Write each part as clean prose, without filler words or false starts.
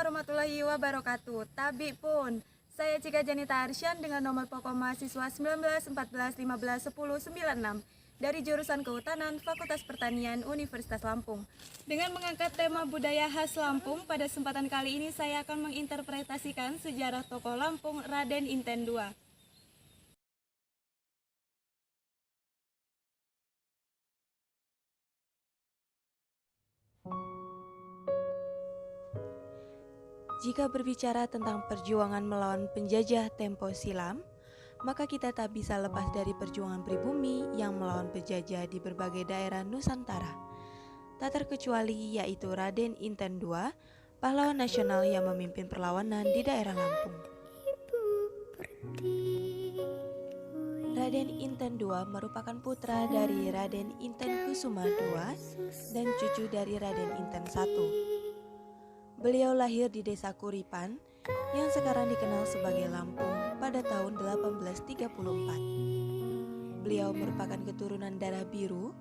warahmatullahi wabarakatuh. Tabi pun, saya Cika Janita Arsyan dengan nomor pokok mahasiswa 19 14 15 10 96 dari jurusan Kehutanan Fakultas Pertanian Universitas Lampung. Dengan mengangkat tema budaya khas Lampung, pada kesempatan kali ini saya akan menginterpretasikan sejarah tokoh Lampung Raden Inten II. Jika berbicara tentang perjuangan melawan penjajah tempo silam, maka kita tak bisa lepas dari perjuangan pribumi yang melawan penjajah di berbagai daerah Nusantara. Tak terkecuali yaitu Raden Inten II, pahlawan nasional yang memimpin perlawanan di daerah Lampung. Raden Inten II merupakan putra dari Raden Inten Kusuma II dan cucu dari Raden Inten I. Beliau lahir di desa Kuripan yang sekarang dikenal sebagai Lampung pada tahun 1834. Beliau merupakan keturunan darah biru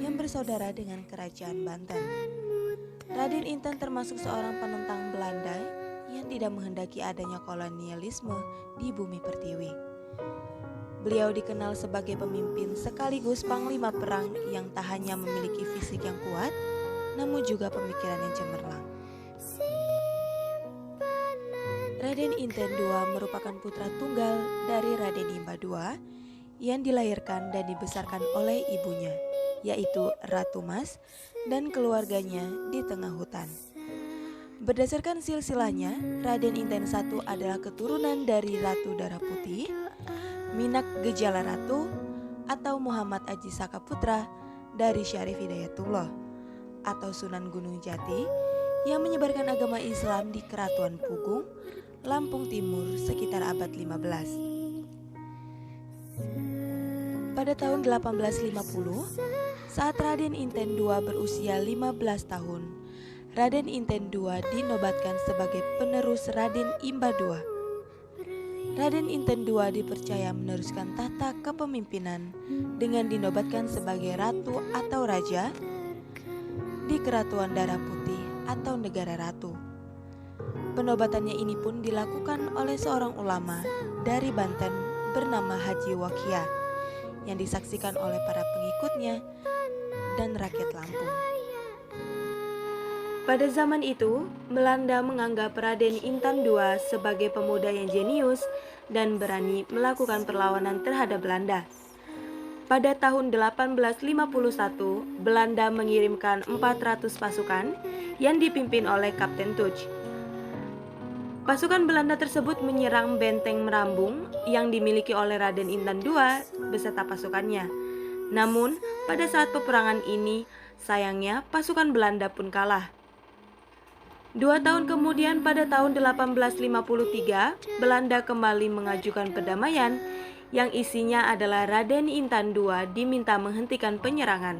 yang bersaudara dengan kerajaan Banten. Raden Inten termasuk seorang penentang Belanda yang tidak menghendaki adanya kolonialisme di bumi pertiwi. Beliau dikenal sebagai pemimpin sekaligus panglima perang yang tak hanya memiliki fisik yang kuat, namun juga pemikiran yang cemerlang. Raden Inten II merupakan putra tunggal dari Raden Imba II yang dilahirkan dan dibesarkan oleh ibunya, yaitu Ratu Mas dan keluarganya di tengah hutan. Berdasarkan silsilahnya, Raden Inten I adalah keturunan dari Ratu Darah Putih, Minak Gejala Ratu, atau Muhammad Aji Saka Putra dari Syarif Hidayatullah, atau Sunan Gunung Jati, yang menyebarkan agama Islam di Keratuan Pugung, Lampung Timur sekitar abad 15. Pada tahun 1850, saat Raden Inten II berusia 15 tahun, Raden Inten II dinobatkan sebagai penerus Raden Imba II. Raden Inten II dipercaya meneruskan tahta kepemimpinan dengan dinobatkan sebagai ratu atau raja di Keratuan Darah Putih atau Negara Ratu. Penobatannya ini pun dilakukan oleh seorang ulama dari Banten bernama Haji Wakia yang disaksikan oleh para pengikutnya dan rakyat Lampung. Pada zaman itu, Belanda menganggap Raden Inten II sebagai pemuda yang jenius dan berani melakukan perlawanan terhadap Belanda. Pada tahun 1851, Belanda mengirimkan 400 pasukan yang dipimpin oleh Kapten Tuch. Pasukan Belanda tersebut menyerang benteng Merambung yang dimiliki oleh Raden Inten II beserta pasukannya. Namun, pada saat peperangan ini, sayangnya pasukan Belanda pun kalah. 2 tahun kemudian pada tahun 1853, Belanda kembali mengajukan perdamaian yang isinya adalah Raden Inten II diminta menghentikan penyerangan.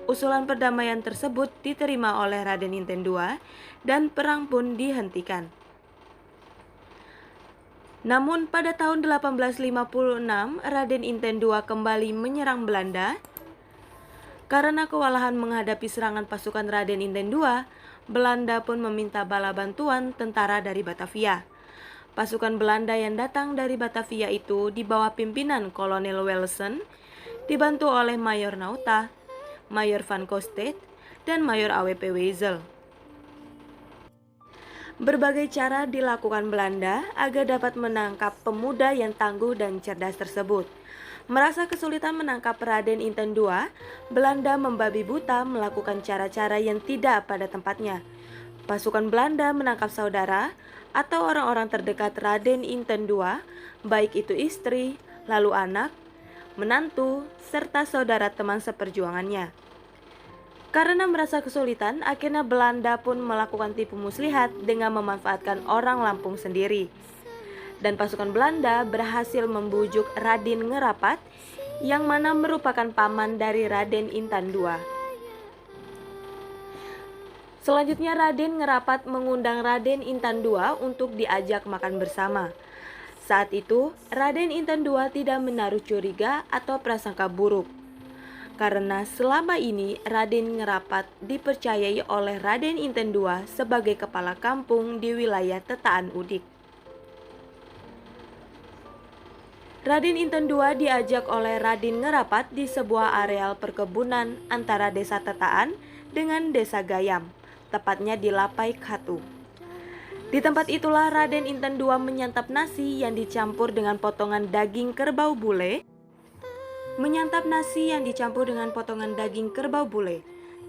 Usulan perdamaian tersebut diterima oleh Raden Inten II dan perang pun dihentikan. Namun pada tahun 1856, Raden Inten II kembali menyerang Belanda. Karena kewalahan menghadapi serangan pasukan Raden Inten II, Belanda pun meminta bala bantuan tentara dari Batavia. Pasukan Belanda yang datang dari Batavia itu di bawah pimpinan Kolonel Wellessen, dibantu oleh Mayor Nauta, Mayor Van Costedt, dan Mayor AWP Wezel. Berbagai cara dilakukan Belanda agar dapat menangkap pemuda yang tangguh dan cerdas tersebut. Merasa kesulitan menangkap Raden Inten II, Belanda membabi buta melakukan cara-cara yang tidak pada tempatnya. Pasukan Belanda menangkap saudara atau orang-orang terdekat Raden Inten II, baik itu istri, lalu anak, menantu, serta saudara teman seperjuangannya. Karena merasa kesulitan, akhirnya Belanda pun melakukan tipu muslihat dengan memanfaatkan orang Lampung sendiri. Dan pasukan Belanda berhasil membujuk Raden Ngerapat yang mana merupakan paman dari Raden Inten II. Selanjutnya Raden Ngerapat mengundang Raden Inten II untuk diajak makan bersama. Saat itu, Raden Inten II tidak menaruh curiga atau prasangka buruk. karena selama ini Raden Ngerapat dipercayai oleh Raden Inten II sebagai kepala kampung di wilayah Tetaan Udik. Raden Inten II diajak oleh Raden Ngerapat di sebuah areal perkebunan antara desa Tetaan dengan desa Gayam, tepatnya di Lapai Khatu. Di tempat itulah Raden Inten II menyantap nasi yang dicampur dengan potongan daging kerbau bule.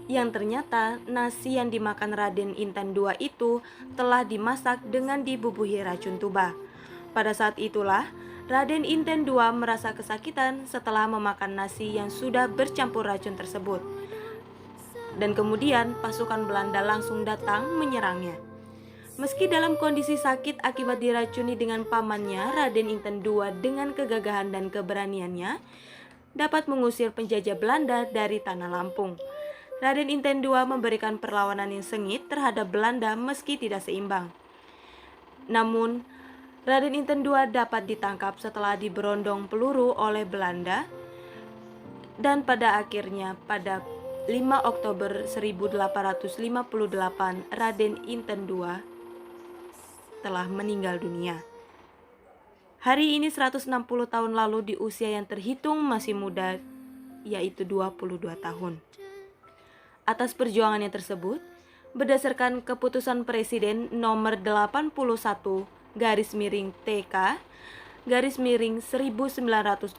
Yang ternyata nasi yang dimakan Raden Inten II itu telah dimasak dengan dibubuhi racun tuba. Pada saat itulah Raden Inten II merasa kesakitan setelah memakan nasi yang sudah bercampur racun tersebut. Dan kemudian pasukan Belanda langsung datang menyerangnya. Meski dalam kondisi sakit akibat diracuni dengan pamannya, Raden Inten II dengan kegagahan dan keberaniannya dapat mengusir penjajah Belanda dari tanah Lampung. Raden Inten II memberikan perlawanan yang sengit terhadap Belanda meski tidak seimbang. Namun, Raden Inten II dapat ditangkap setelah diberondong peluru oleh Belanda dan pada akhirnya pada 5 Oktober 1858 Raden Inten II telah meninggal dunia. Hari ini 160 tahun lalu di usia yang terhitung masih muda, yaitu 22 tahun. Atas perjuangannya tersebut, berdasarkan keputusan Presiden nomor 81 garis miring TK garis miring 1986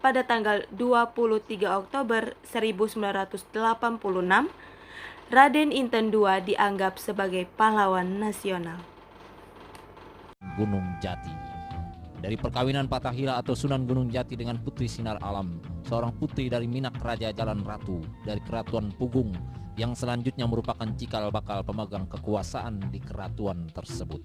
pada tanggal 23 Oktober 1986, Raden Inten II dianggap sebagai pahlawan nasional. Gunung Jati. Dari perkawinan Patahila atau Sunan Gunung Jati dengan Putri Sinar Alam, seorang putri dari Minak Raja Jalan Ratu dari Keratuan Pugung, yang selanjutnya merupakan cikal bakal pemegang kekuasaan di keratuan tersebut.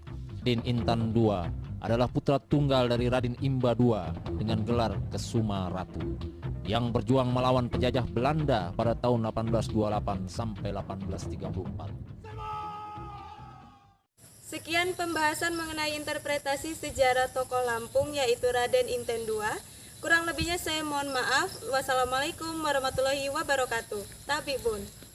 Raden Inten II adalah putra tunggal dari Raden Imba II dengan gelar Kesuma Ratu, yang berjuang melawan penjajah Belanda pada tahun 1828 sampai 1834. Sekian pembahasan mengenai interpretasi sejarah tokoh Lampung yaitu Raden Inten II. Kurang lebihnya saya mohon maaf. Wassalamualaikum warahmatullahi wabarakatuh. Tabibun.